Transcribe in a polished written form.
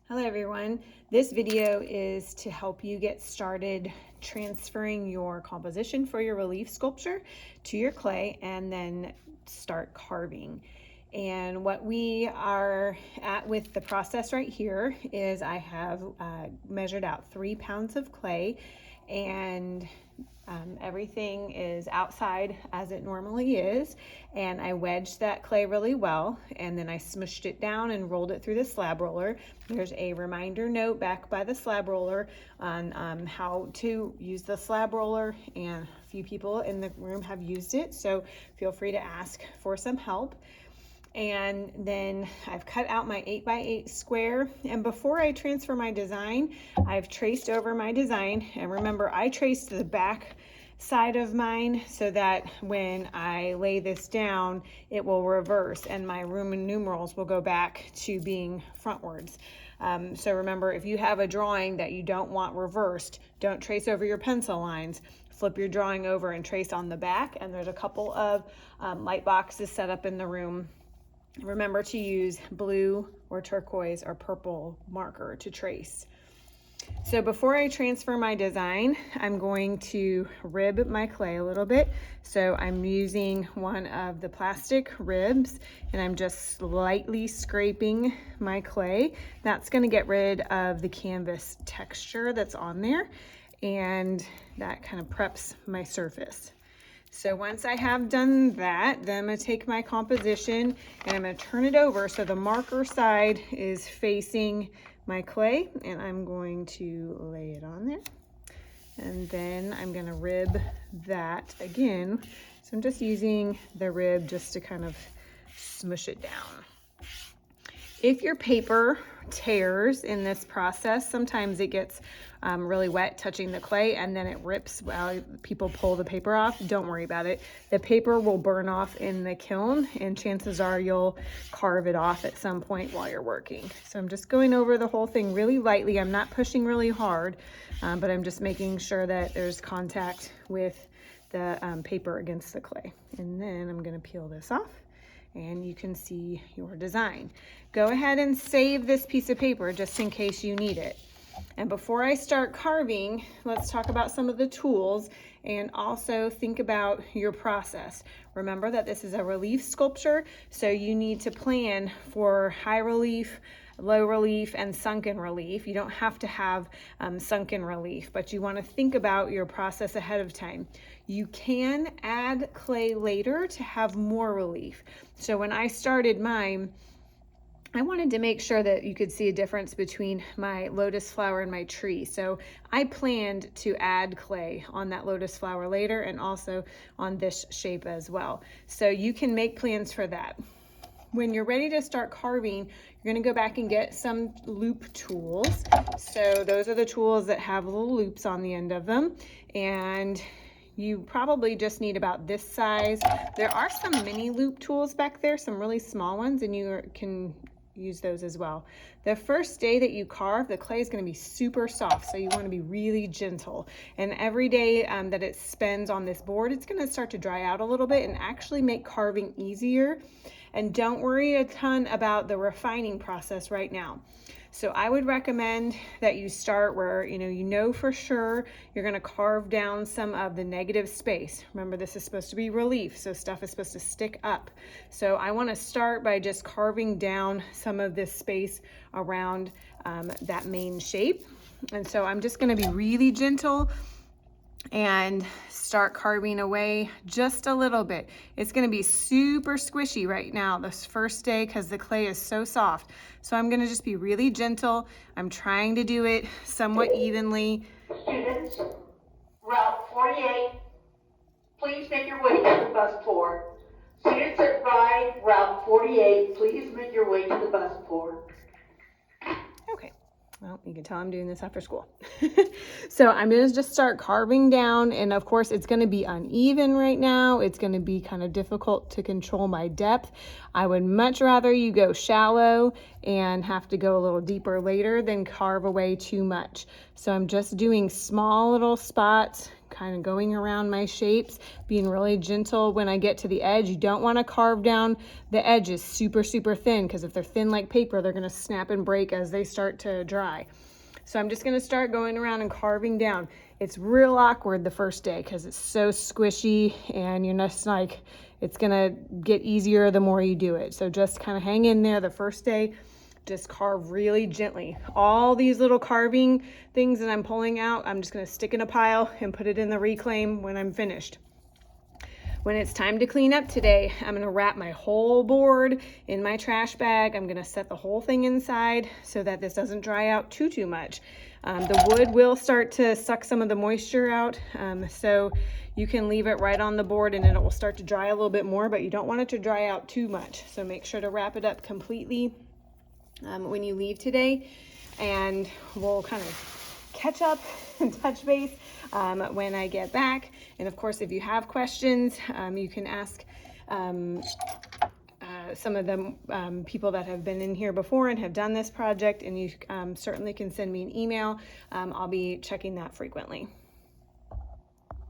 Hello everyone. This video is to help you get started transferring your composition for your relief sculpture to your clay and then start carving. And what we are at with the process right here is I have measured out 3 pounds of clay, and everything is outside as it normally is, and I wedged that clay really well, and then I smushed it down and rolled it through the slab roller. There's a reminder note back by the slab roller on how to use the slab roller, and a few people in the room have used it, so feel free to ask for some help. And then I've cut out my 8x8 square, and before I transfer my design, I've traced over my design. And remember, I traced the back side of mine so that when I lay this down, it will reverse and my Roman numerals will go back to being frontwards. So remember, if you have a drawing that you don't want reversed, don't trace over your pencil lines. Flip your drawing over and trace on the back, and there's a couple of light boxes set up in the room. Remember to use blue or turquoise or purple marker to trace. So before I transfer my design, I'm going to rib my clay a little bit. So I'm using one of the plastic ribs, and I'm just slightly scraping my clay. That's going to get rid of the canvas texture that's on there, and that kind of preps my surface. So once I have done that, then I'm going to take my composition and I'm going to turn it over so the marker side is facing my clay, and I'm going to lay it on there. And then I'm going to rib that again. So I'm just using the rib just to kind of smush it down. If your paper tears in this process, sometimes it gets really wet touching the clay and then it rips while people pull the paper off. Don't worry about it. The paper will burn off in the kiln, and chances are you'll carve it off at some point while you're working. So I'm just going over the whole thing really lightly. I'm not pushing really hard, but I'm just making sure that there's contact with the paper against the clay. And then I'm going to peel this off, and you can see your design. Go ahead and save this piece of paper just in case you need it. And before I start carving, let's talk about some of the tools and also think about your process. Remember that this is a relief sculpture, so you need to plan for high relief, low relief, and sunken relief. You don't have to have sunken relief, but you want to think about your process ahead of time. You can add clay later to have more relief. So when I started mine, I wanted to make sure that you could see a difference between my lotus flower and my tree. So I planned to add clay on that lotus flower later, and also on this shape as well. So you can make plans for that. When you're ready to start carving, you're going to go back and get some loop tools. So those are the tools that have little loops on the end of them, and you probably just need about this size. There are some mini loop tools back there, some really small ones, and you can use those as well. The first day that you carve, the clay is going to be super soft, so you want to be really gentle. And every day that it spends on this board, it's going to start to dry out a little bit and actually make carving easier. And don't worry a ton about the refining process right now. So I would recommend that you start where you know for sure you're going to carve down some of the negative space. Remember, this is supposed to be relief, so stuff is supposed to stick up. So I want to start by just carving down some of this space around that main shape. And so I'm just going to be really gentle and start carving away just a little bit. It's going to be super squishy right now this first day because the clay is so soft. So I'm going to just be really gentle. I'm trying to do it somewhat evenly. Students, Route 48, please make your way to the bus floor. Students that ride Route 48, please make your way to the bus floor. Okay. Well, you can tell I'm doing this after school. So I'm going to just start carving down, and of course it's going to be uneven right now. It's going to be kind of difficult to control my depth. I would much rather you go shallow and have to go a little deeper later than carve away too much. So I'm just doing small little spots, kind of going around my shapes, being really gentle when I get to the edge. You don't want to carve down the edges super, super thin, because if they're thin like paper, they're going to snap and break as they start to dry. So I'm just going to start going around and carving down. It's real awkward the first day because it's so squishy, and you're just like, it's going to get easier the more you do it. So just kind of hang in there the first day. Just carve really gently. All these little carving things that I'm pulling out, I'm just going to stick in a pile and put it in the reclaim when I'm finished. When it's time to clean up today, I'm going to wrap my whole board in my trash bag. I'm going to set the whole thing inside so that this doesn't dry out too much. The wood will start to suck some of the moisture out, so you can leave it right on the board and it will start to dry a little bit more, but you don't want it to dry out too much. So make sure to wrap it up completely when you leave today, and we'll kind of catch up and touch base when I get back. And of course, if you have questions, you can ask some of the people that have been in here before and have done this project, and you certainly can send me an email. I'll be checking that frequently.